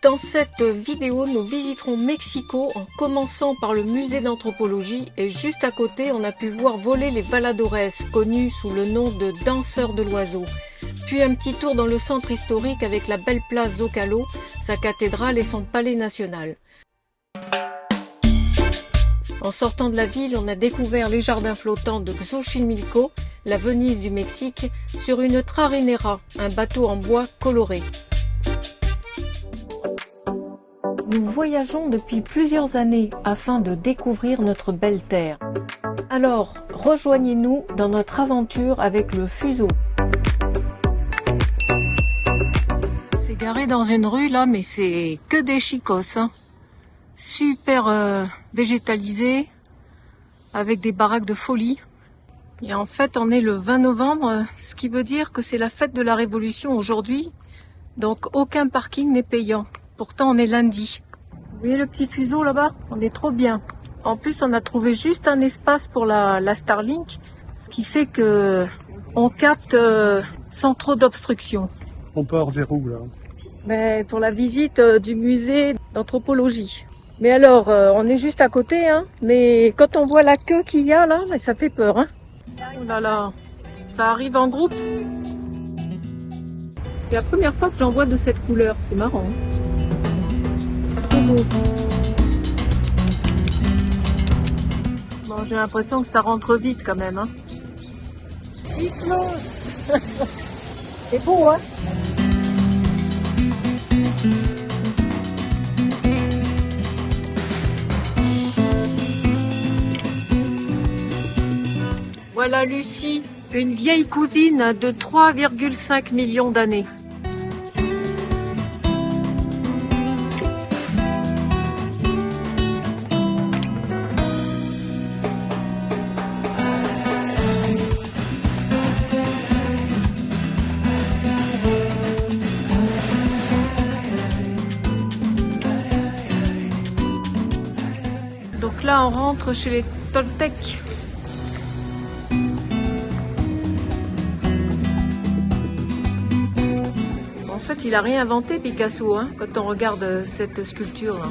Dans cette vidéo, nous visiterons Mexico en commençant par le musée d'anthropologie et juste à côté, on a pu voir voler les baladores, connus sous le nom de danseurs de l'oiseau. Puis un petit tour dans le centre historique avec la belle place Zocalo, sa cathédrale et son palais national. En sortant de la ville, on a découvert les jardins flottants de Xochimilco, la Venise du Mexique, sur une trarinera, un bateau en bois coloré. Nous voyageons depuis plusieurs années afin de découvrir notre belle terre. Alors, rejoignez-nous dans notre aventure avec le Fuso. C'est garé dans une rue là, mais c'est que des chicos, hein. Super végétalisé, avec des baraques de folie. Et en fait, on est le 20 novembre, ce qui veut dire que c'est la fête de la Révolution aujourd'hui. Donc aucun parking n'est payant. Pourtant, on est lundi. Vous voyez le petit fuseau là-bas? On est trop bien. En plus, on a trouvé juste un espace pour la Starlink, ce qui fait que on capte sans trop d'obstruction. On part vers où là? Mais pour la visite du musée d'anthropologie. Mais alors, on est juste à côté, hein. Mais quand on voit la queue qu'il y a là, ça fait peur, hein. Oh là là, ça arrive en groupe. C'est la première fois que j'en vois de cette couleur, c'est marrant. Bon, j'ai l'impression que ça rentre vite quand même, hein. C'est beau, hein. Voilà Lucie, une vieille cousine de 3,5 millions d'années. Donc là, on rentre chez les Toltecs. En fait, il a réinventé Picasso, hein, quand on regarde cette sculpture-là.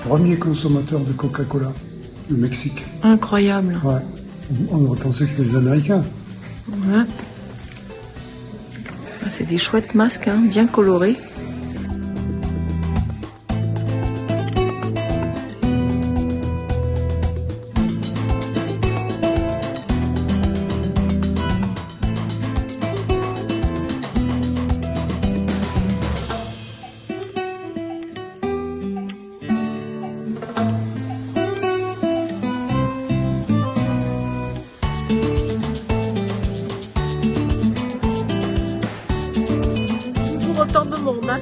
Premier consommateur de Coca-Cola, le Mexique. Incroyable. Ouais. On aurait pensé que c'était les Américains. Ouais. C'est des chouettes masques, hein, bien colorés. Autant de monde, hein.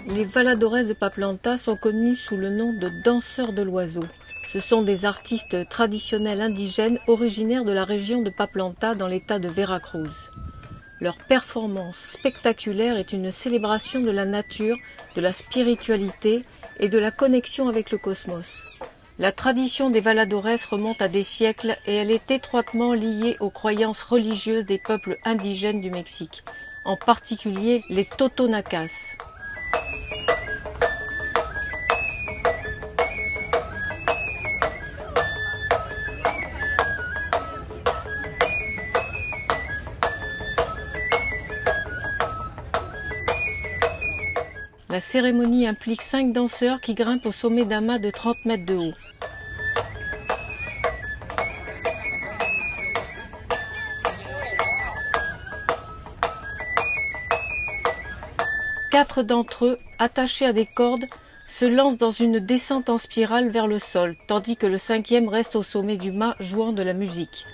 Les baladores de Paplanta sont connus sous le nom de danseurs de l'oiseau. Ce sont des artistes traditionnels indigènes originaires de la région de Paplanta dans l'état de Veracruz. Leur performance spectaculaire est une célébration de la nature, de la spiritualité et de la connexion avec le cosmos. La tradition des Valadores remonte à des siècles et elle est étroitement liée aux croyances religieuses des peuples indigènes du Mexique, en particulier les Totonacas. La cérémonie implique 5 danseurs qui grimpent au sommet d'un mât de 30 mètres de haut. Quatre d'entre eux, attachés à des cordes, se lancent dans une descente en spirale vers le sol, tandis que le 5e reste au sommet du mât jouant de la musique.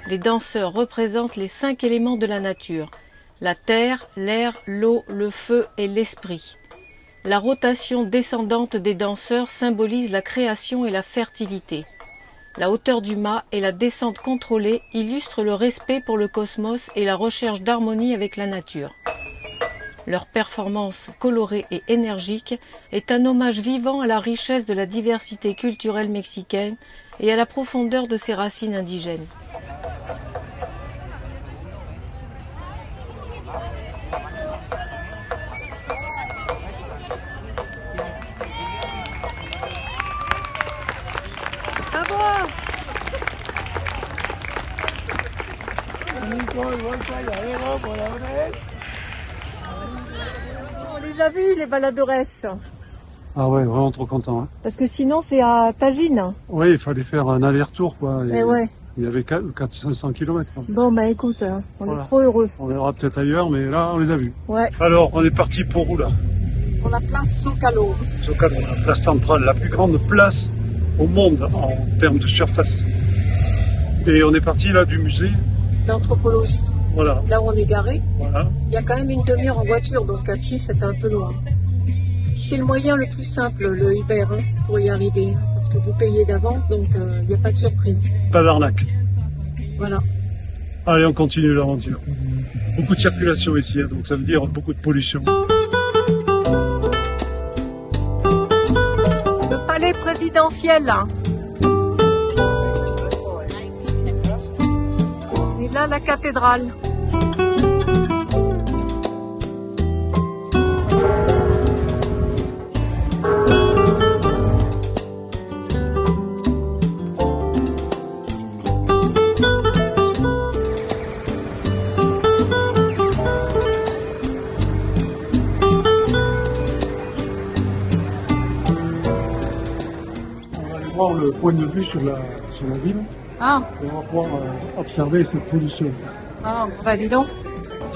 Les danseurs représentent les 5 éléments de la nature: la terre, l'air, l'eau, le feu et l'esprit. La rotation descendante des danseurs symbolise la création et la fertilité. La hauteur du mât et la descente contrôlée illustrent le respect pour le cosmos et la recherche d'harmonie avec la nature. Leur performance colorée et énergique est un hommage vivant à la richesse de la diversité culturelle mexicaine et à la profondeur de ses racines indigènes. On les a vus, les Valadores. Ah ouais, vraiment trop content. Hein. Parce que sinon, c'est à Tagine. Oui, il fallait faire un aller-retour, quoi. Mais ouais. Il y avait 400-500 km. Bon, bah écoute, on Voilà. est trop heureux. On verra peut-être ailleurs, mais là, on les a vus. Ouais. Alors, on est parti pour où, là? Pour la place Zocalo. Zocalo, la place centrale, la plus grande place au monde en termes de surface. Et on est parti, là, du musée. D'anthropologie. Voilà. Là où on est garé, Voilà. il y a quand même une demi-heure en voiture, donc à pied, ça fait un peu loin. Puis c'est le moyen le plus simple, le Uber, pour y arriver. Parce que vous payez d'avance, donc il n'y a pas de surprise. Pas d'arnaque. Voilà. Allez, on continue l'aventure. Beaucoup de circulation ici, hein, donc ça veut dire beaucoup de pollution. Le palais présidentiel. Et là, la cathédrale. Voir le point de vue sur la ville Ah, et on va pouvoir observer cette pollution. ah, bah dis donc.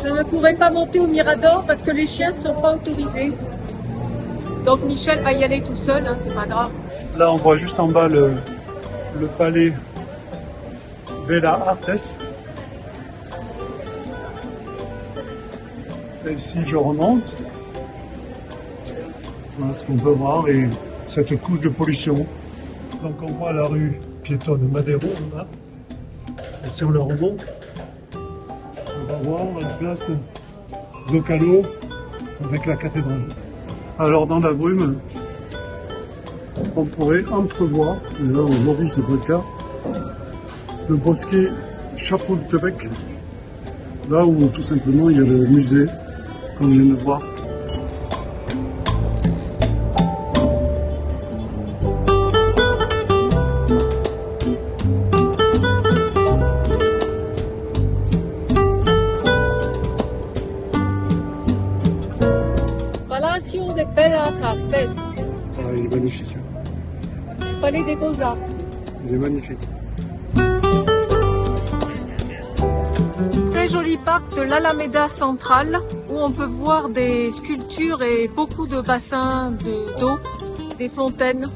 Je ne pourrai pas monter au Mirador parce que les chiens ne sont pas autorisés. Donc Michel va y aller tout seul, hein, c'est pas grave. Là, on voit juste en bas le palais Bella Artes. Et ici, je remonte. Voilà ce qu'on peut voir et cette couche de pollution. Donc on voit la rue piétonne Madero là. Et si on la remonte, on va voir la place Zocalo avec la cathédrale. Alors dans la brume, on pourrait entrevoir, et là aujourd'hui c'est pas le cas, le bosquet Chapultepec, là où tout simplement il y a le musée qu'on vient de voir. Palacio de Bellas Artes, Ah, il est magnifique, Palais des Beaux-Arts. il est magnifique. Très joli parc de l'Alameda centrale où on peut voir des sculptures et beaucoup de bassins d'eau, des fontaines.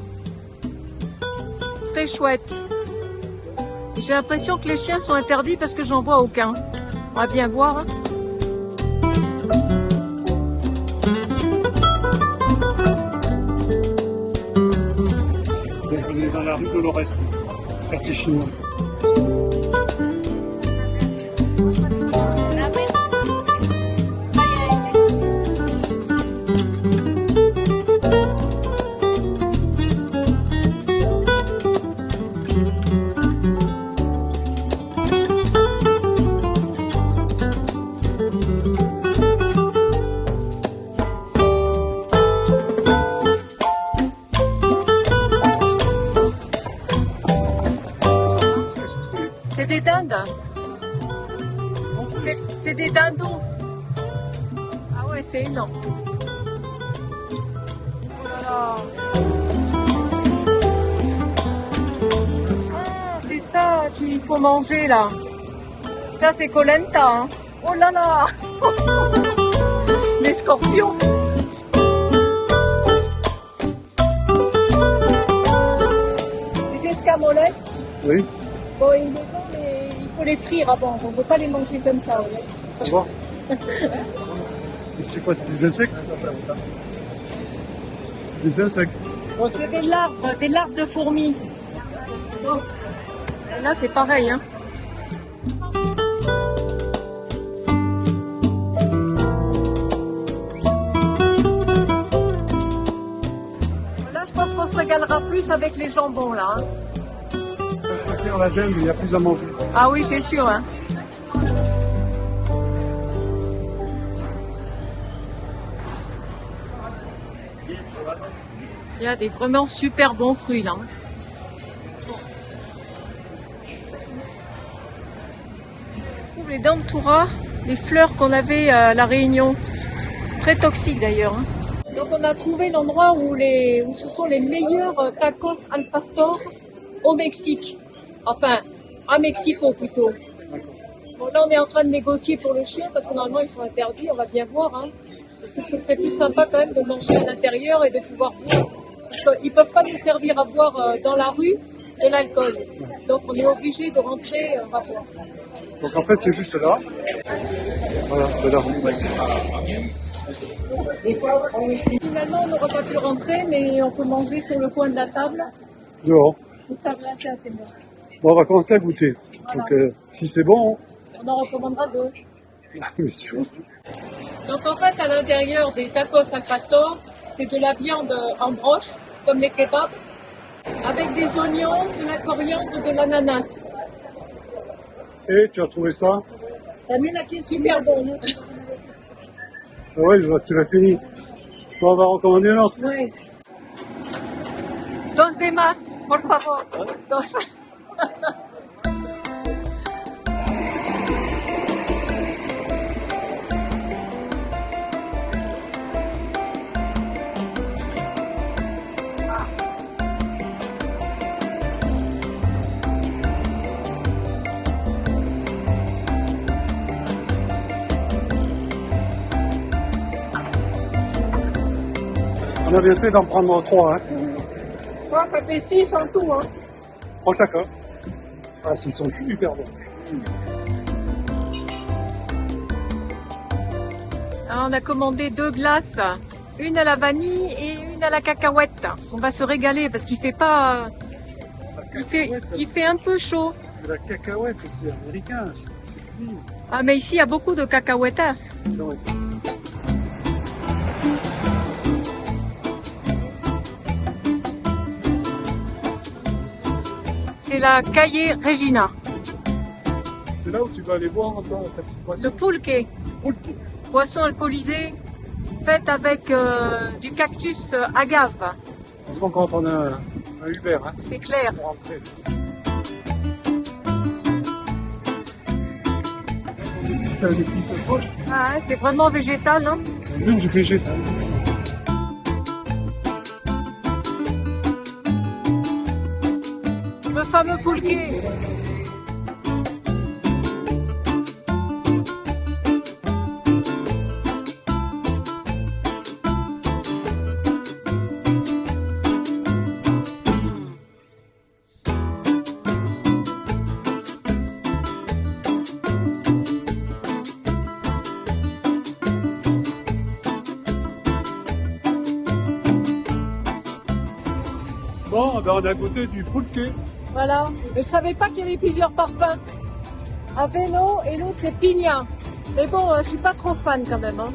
Très chouette. J'ai l'impression que les chiens sont interdits parce que j'en vois aucun. On va bien voir. Donc on est dans la rue Dolores, quartier chinois. C'est des dindes. C'est des dindons. Ah ouais, c'est énorme. Oh là là. Ah, c'est ça qu'il faut manger là. Ça c'est Colenta. Hein. Oh là là. Les scorpions. Les escamoles. Oui, Bon, ils les ont, mais il faut les frire avant. On ne peut pas les manger comme ça. Ouais. ça va. C'est quoi, c'est des insectes? C'est des insectes. Bon, c'est des larves de fourmis. Bon. Et là, c'est pareil. Hein. Là, je pense qu'on se régalera plus avec les jambons, là. Hein. On va faire la gemme, il y a plus à manger. Ah oui, c'est sûr. Hein. Il y a des vraiment super bons fruits là. Je trouve les Damptura, les fleurs qu'on avait à La Réunion, très toxiques d'ailleurs. Hein. Donc on a trouvé l'endroit où ce sont les meilleurs tacos al pastor au Mexique. Enfin, à Mexico plutôt. Bon, là on est en train de négocier pour le chien parce que normalement ils sont interdits, on va bien voir. Hein. Parce que ce serait plus sympa quand même de manger à l'intérieur et de pouvoir boire. Parce qu'ils ne peuvent pas nous servir à boire dans la rue de l'alcool. Donc on est obligé de rentrer, on va boire. Donc en fait, c'est juste là. Voilà, c'est là. Finalement, on n'aura pas pu rentrer, mais on peut manger sur le coin de la table. Dehors. Donc ça, là, c'est assez bon. Bon, on va commencer à goûter. Voilà. Donc si c'est bon, On en recommandera 2. bien sûr. Donc en fait, à l'intérieur des tacos al pastor, c'est de la viande en broche, comme les kebabs, avec des oignons, de la coriandre et de l'ananas. Et tu as trouvé ça? Super bon. Ah ouais, je vois que tu l'as fini. Bon, on va recommander un autre. Ouais. Dos de más, por favor. Dos. On a bien fait d'en prendre 3, hein. Moi, ça fait 6 en tout. Hein. Prends chacun. Ah, ils sont hyper bons. Alors, on a commandé 2 glaces, une à la vanille et une à la cacahuète. On va se régaler parce qu'il fait pas, il fait un peu chaud. La cacahuète, c'est américain. Ah, mais ici, il y a beaucoup de cacahuetas. C'est la Calle Regina. C'est là où tu vas aller boire ta petite boisson. Le pulque, boisson alcoolisée faite avec du cactus agave. Heureusement qu'on va prendre un Uber, hein, C'est clair. pour rentrer. Des petites poches. Ah, c'est vraiment végétal. Hein. Une, j'ai pêché ça. Le fameux pulque. Bon, ben on a goûté du pulque. Voilà. Je ne savais pas qu'il y avait plusieurs parfums. Aveno et l'autre c'est Pigna. Mais bon, je suis pas trop fan quand même. Hein.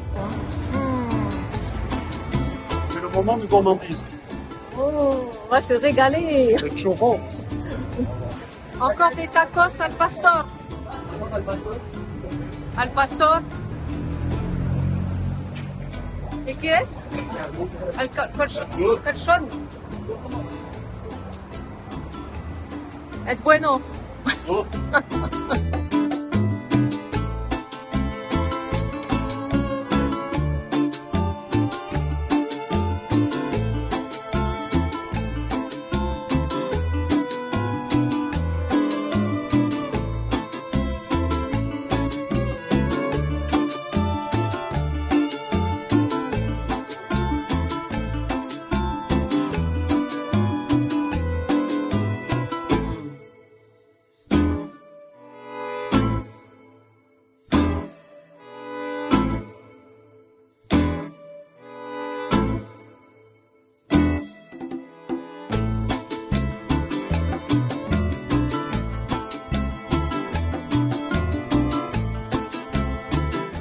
C'est le moment de gourmandise. Oh, on va se régaler. C'est churros. Encore des tacos al pastor. Al pastor. ¿Y qué es? Al calzón. Es bueno. Oh.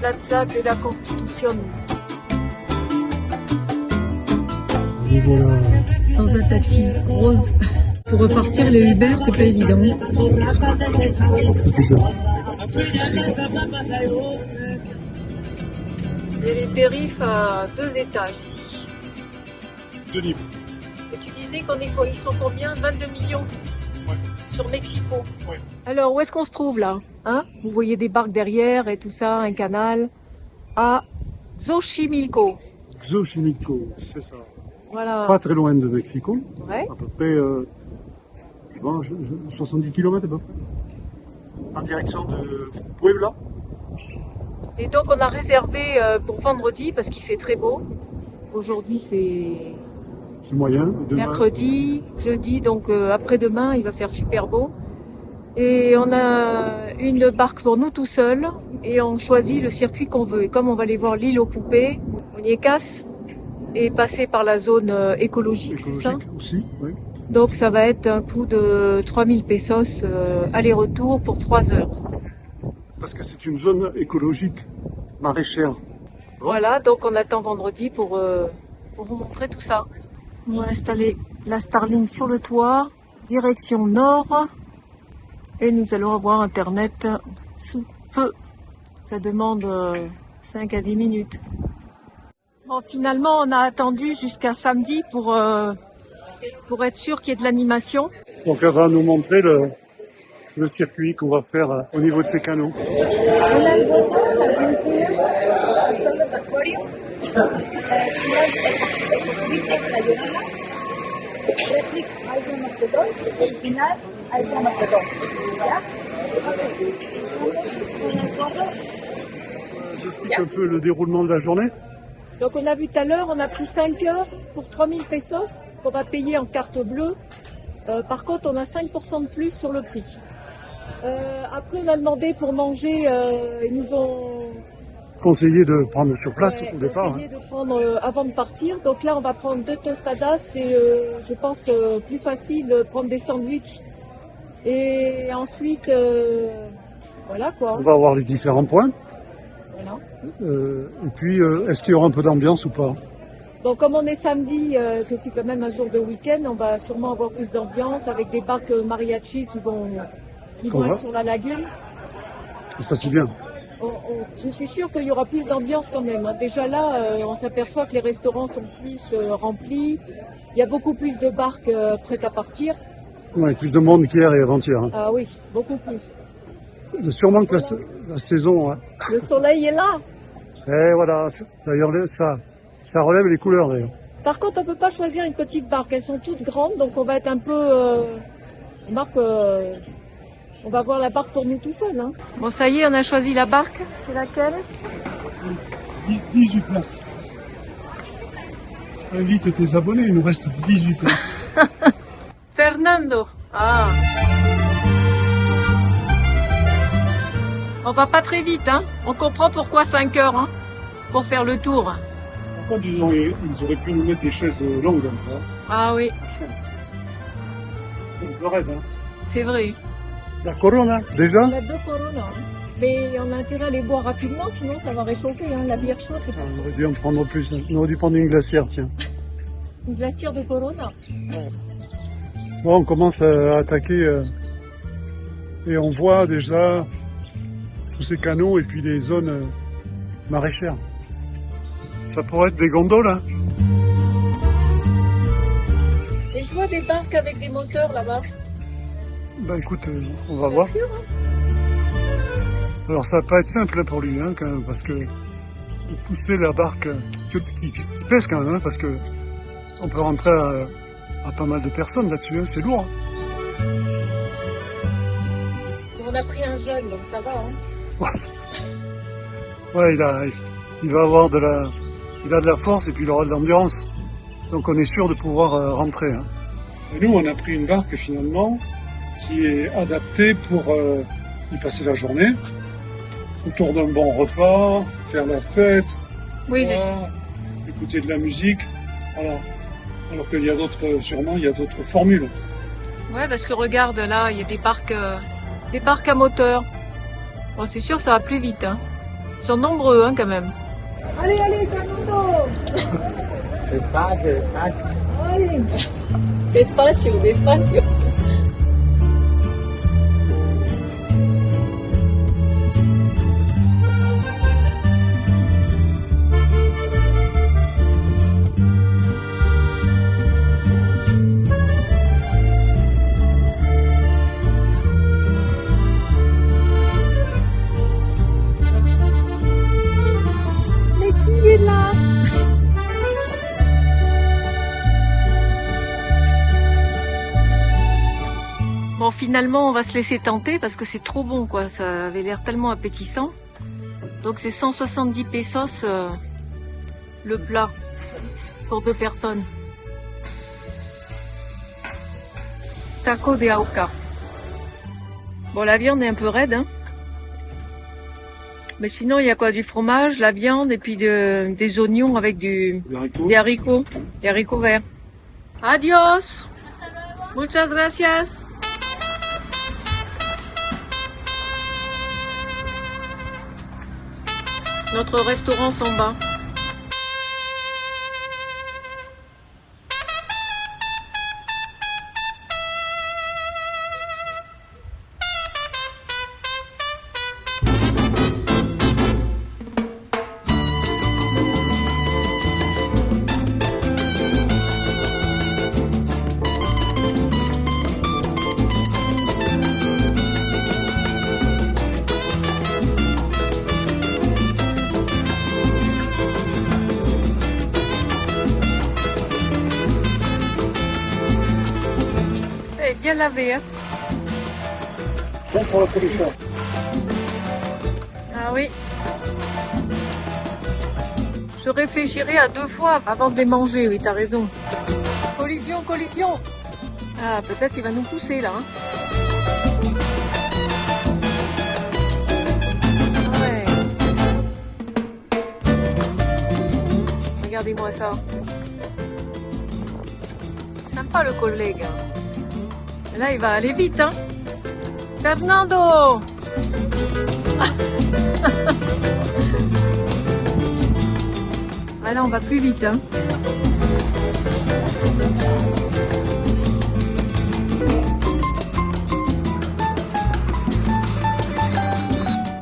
Plaza de la Constitution. Et voilà. Dans un taxi rose. Pour repartir, les Uber, c'est pas évident. Et les périphes à 2 étages ici. 2 niveaux. Et tu disais qu'on est quoi? Ils sont combien? 22 millions Ouais. sur Mexico. Ouais. Alors, où est-ce qu'on se trouve là, hein? Vous voyez des barques derrière et tout ça, un canal. À Xochimilco. Xochimilco, c'est ça. Voilà. Pas très loin de Mexico. Ouais. À peu près 70 km à peu près. En direction de Puebla. Et donc, on a réservé pour vendredi parce qu'il fait très beau. Aujourd'hui, c'est C'est moyen. Demain, mercredi, jeudi, donc après-demain, il va faire super beau. Et on a une barque pour nous tout seuls et on choisit le circuit qu'on veut. Et comme on va aller voir l'île aux poupées, Muñecas, et passer par la zone écologique, c'est ça? écologique aussi, oui. Donc ça va être un coût de 3000 pesos aller-retour pour 3 heures. Parce que c'est une zone écologique maraîchère. Voilà, donc on attend vendredi pour vous montrer tout ça. On va installer la Starlink sur le toit, direction nord. Et nous allons avoir Internet sous peu. Ça demande 5 à 10 minutes. Bon, finalement, on a attendu jusqu'à samedi pour être sûr qu'il y ait de l'animation. Donc elle va nous montrer le circuit qu'on va faire au niveau de ces canaux. J'explique un peu le déroulement de la journée. Donc on a vu tout à l'heure, on a pris 5 heures pour 3000 pesos qu'on va payer en carte bleue. Par contre, on a 5% de plus sur le prix. Après, on a demandé pour manger, ils nous ont Conseillé de prendre sur place au départ. conseillé de prendre avant de partir. Donc là, on va prendre 2 tostadas. C'est, je pense, plus facile de prendre des sandwichs. Et ensuite, voilà quoi. On va voir les différents points. Voilà. Et puis, est-ce qu'il y aura un peu d'ambiance ou pas? Donc comme on est samedi, que c'est quand même un jour de week-end, on va sûrement avoir plus d'ambiance avec des barques mariachi qui vont être sur la lagune. Et ça, c'est bien. Je suis sûre qu'il y aura plus d'ambiance quand même. Déjà là, on s'aperçoit que les restaurants sont plus remplis. Il y a beaucoup plus de barques prêtes à partir. Ouais, plus de monde qu'hier et avant-hier. Hein. Ah oui, beaucoup plus. Sûrement que la saison. Hein. Le soleil est là. Et voilà. D'ailleurs, ça relève les couleurs d'ailleurs. Par contre, on peut pas choisir une petite barque. Elles sont toutes grandes, donc on va être un peu... on va voir la barque pour nous tout seuls. Hein. Bon, ça y est, on a choisi la barque. C'est laquelle? 18 places. Invite tes abonnés, il nous reste 18 places. Fernando. Ah. On va pas très vite, hein. On comprend pourquoi 5 heures, hein, pour faire le tour. Par contre, ils auraient pu nous mettre des chaises longues. Hein. Ah oui, C'est le rêve. Hein. c'est vrai. La Corona, déjà? On a 2 Corona, hein. Mais on a intérêt à les boire rapidement, sinon ça va réchauffer, hein. La bière chaude, c'est On aurait dû en prendre plus. Hein. On aurait dû prendre une glacière, tiens. une glacière de Corona. Bon, on commence à attaquer et on voit déjà tous ces canaux et puis les zones maraîchères. Ça pourrait être des gondoles, hein. Et je vois des barques avec des moteurs là-bas. Bah écoute, on va voir. Sûr, hein? Alors ça va pas être simple pour lui, hein, quand même, parce que de pousser la barque qui pèse quand même, hein, parce que on peut rentrer à pas mal de personnes là-dessus, hein, c'est lourd. Hein. On a pris un jeune, donc ça va. Hein. Ouais, il va avoir il a de la force et puis il aura de l'endurance. Donc on est sûr de pouvoir rentrer. Hein. Et nous, on a pris une barque finalement qui est adaptée pour y passer la journée, autour d'un bon repas, faire la fête, Oui, c'est ça. écouter de la musique. Voilà. Alors qu'il y a d'autres, sûrement, il y a d'autres formules. Ouais, parce que regarde, là, il y a des barques à moteur. Bon, c'est sûr que ça va plus vite. Hein. Ils sont nombreux, hein, quand même. Allez, allez, Fernando! Despacio, despacio. Allez! Despacio, despacio. Qui est là? Bon, finalement, on va se laisser tenter parce que c'est trop bon, quoi. Ça avait l'air tellement appétissant. Donc, c'est 170 pesos le plat pour 2 personnes. Taco de auca. Bon, la viande est un peu raide, hein. Mais sinon, il y a quoi? Du fromage, la viande et puis des oignons avec des haricots verts. Adios! Muchas gracias! Notre restaurant s'en va. Bien lavé, hein. Bon pour la pollution. Ah oui. Je réfléchirai à 2 fois avant de les manger, oui, t'as raison. Collision, collision. Ah, peut-être il va nous pousser, là. Hein. Ouais. Regardez-moi ça. Sympa le collègue. Là, il va aller vite, hein. Fernando! Ah là, on va plus vite, hein.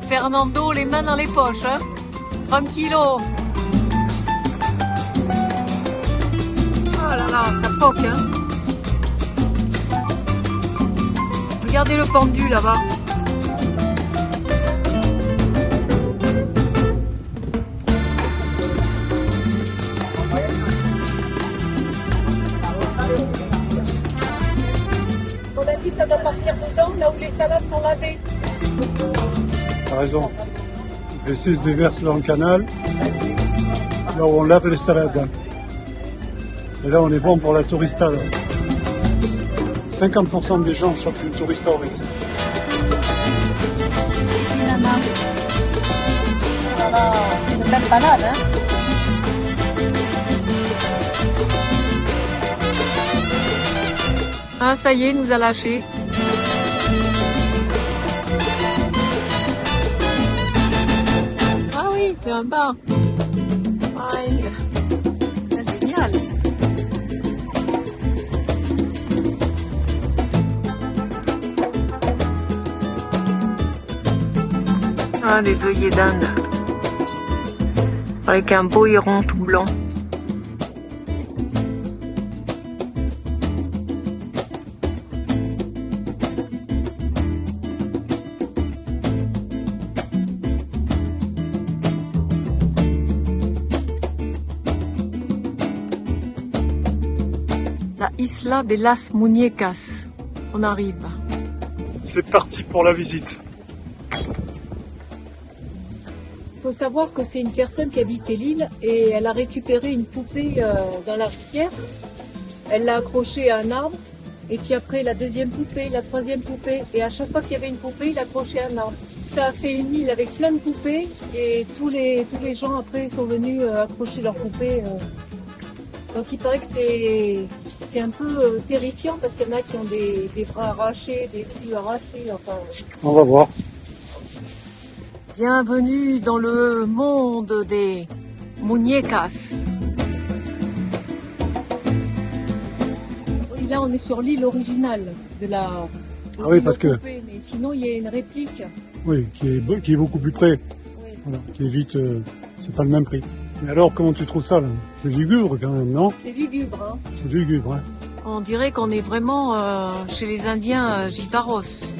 Fernando, les mains dans les poches, hein. Tranquillo. Oh là là, ça poque, hein. Regardez le pendu là-bas. On a dit ça doit partir dedans, là où les salades sont lavées. T'as raison. Le 6 déverse dans le canal, là où on lave les salades. Et là, on est bon pour la tourista. Là. 50% des gens chopent une tourista au Mexique. C'est une nana. Voilà, c'est une belle balade, hein. Ah, ça y est, il nous a lâché. Ah oui, c'est un bar. Ouais. C'est génial. Ah, des œillets d'Inde. Avec un beau héron tout blanc. Isla de las Muñecas. On arrive. C'est parti pour la visite. Il faut savoir que c'est une personne qui habitait l'île et elle a récupéré une poupée dans la rivière. Elle l'a accrochée à un arbre et puis après la deuxième poupée, la troisième poupée et à chaque fois qu'il y avait une poupée, il accrochait à un arbre. Ça a fait une île avec plein de poupées et tous les gens après sont venus accrocher leurs poupées. Donc il paraît que c'est un peu terrifiant parce qu'il y en a qui ont des bras arrachés, des culs arrachés, enfin... On va voir. Bienvenue dans le monde des muñecas. Oui, là on est sur l'île originale de la parce que poupée, mais sinon il y a une réplique. oui, qui est beaucoup plus près. Oui. Voilà, qui est vite, c'est pas le même prix. Mais alors, comment tu trouves ça là? C'est lugubre quand même, non? C'est lugubre, hein. C'est lugubre, hein. On dirait qu'on est vraiment chez les Indiens Jivaros.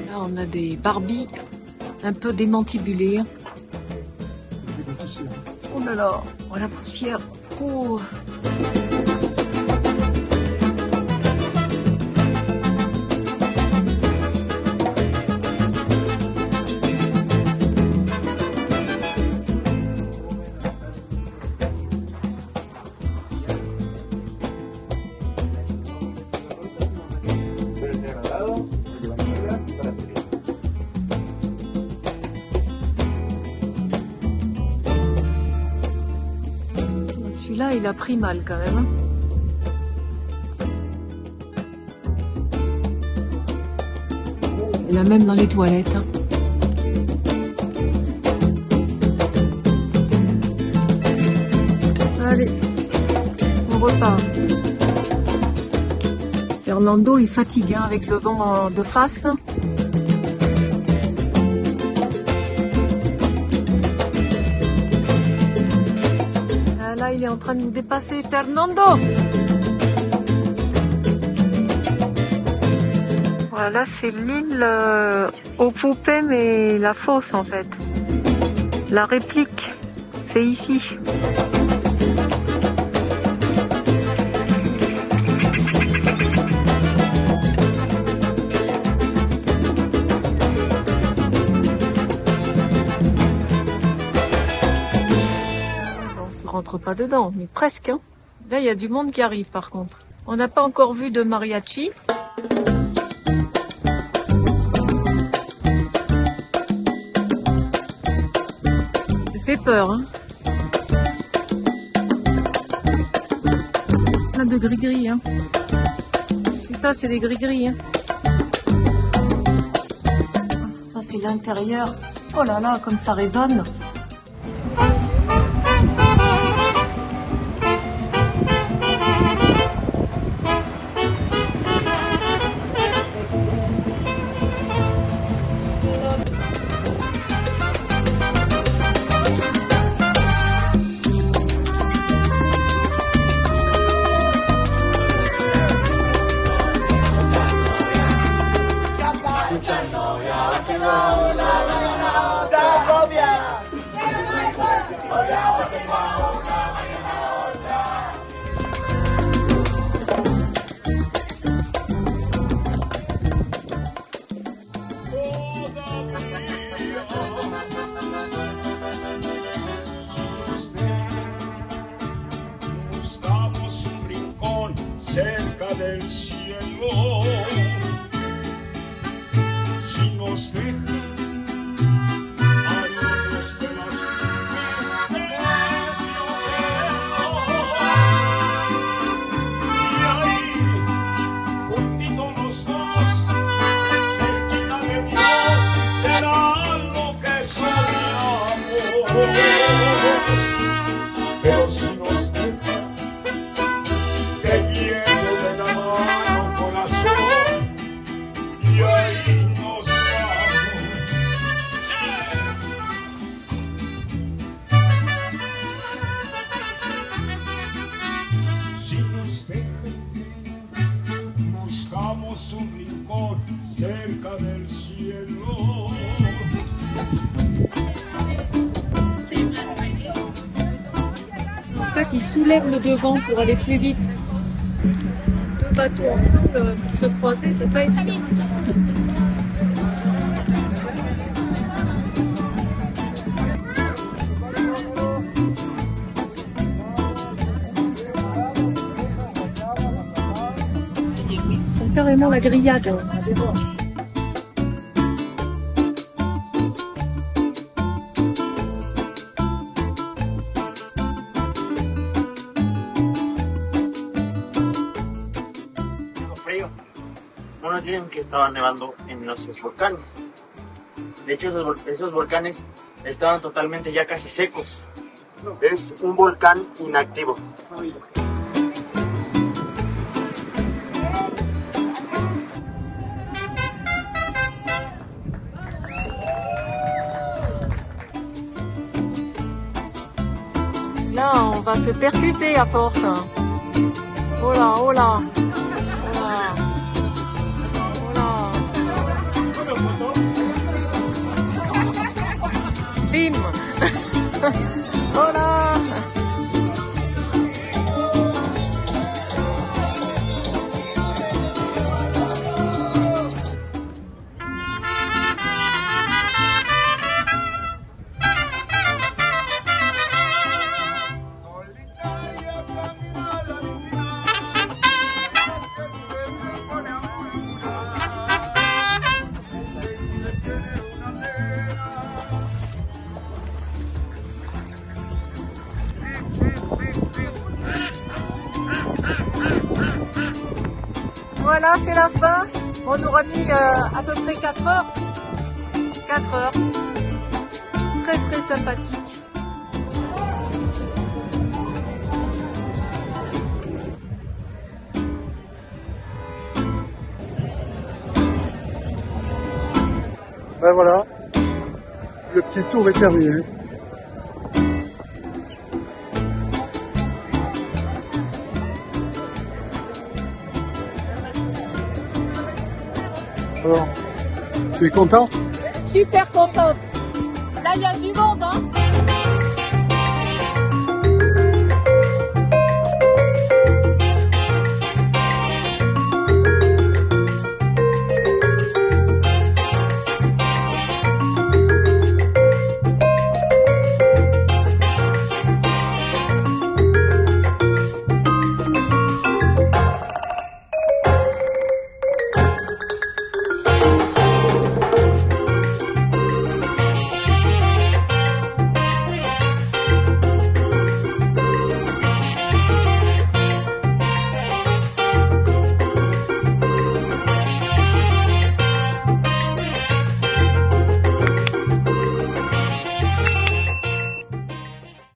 Là, on a des Barbies un peu démantibulées. Oh là là, oh la poussière. Oh. Celui-là, il a pris mal quand même. Il a même dans les toilettes. Hein. Allez, on repart. Fernando est fatigué hein, avec le vent de face. Là, il est en train de nous dépasser, Fernando. Voilà, c'est l'île aux poupées, mais la fausse en fait. La réplique, c'est ici. Rentre pas dedans, mais presque. Hein. Là, il y a du monde qui arrive par contre. On n'a pas encore vu de mariachi. Ça fait peur. Hein. Plein de gris-gris. Hein. Tout ça, c'est des gris-gris. Hein. Ça, c'est l'intérieur. Oh là là, comme ça résonne. Cerca del cielo, si nos deja haremos de las nubes y ahí, juntitos los dos, cerquita de Dios, será lo que soñamos. Pero si nos deja, que viene de la mano corazón y ahí nos vamos. Si nos dejan, buscamos un rincón cerca del cielo qui soulève le devant pour aller plus vite. Deux bateaux ensemble, pour se croiser, c'est pas évident. C'est carrément la grillade. Frío. Unos dicen que estaba nevando en esos volcanes. De hecho, esos volcanes estaban totalmente ya casi secos. Es un volcán inactivo. Là, on va se percuter à force. Oh là, oh là. Oh là. Oh là. Bim. Oh là. Voilà, c'est la fin. On aura mis à peu près 4 heures. 4 heures. Très très sympathique. Ben voilà, le petit tour est terminé. Alors, tu es contente? Super contente. Là, il y a du monde, hein.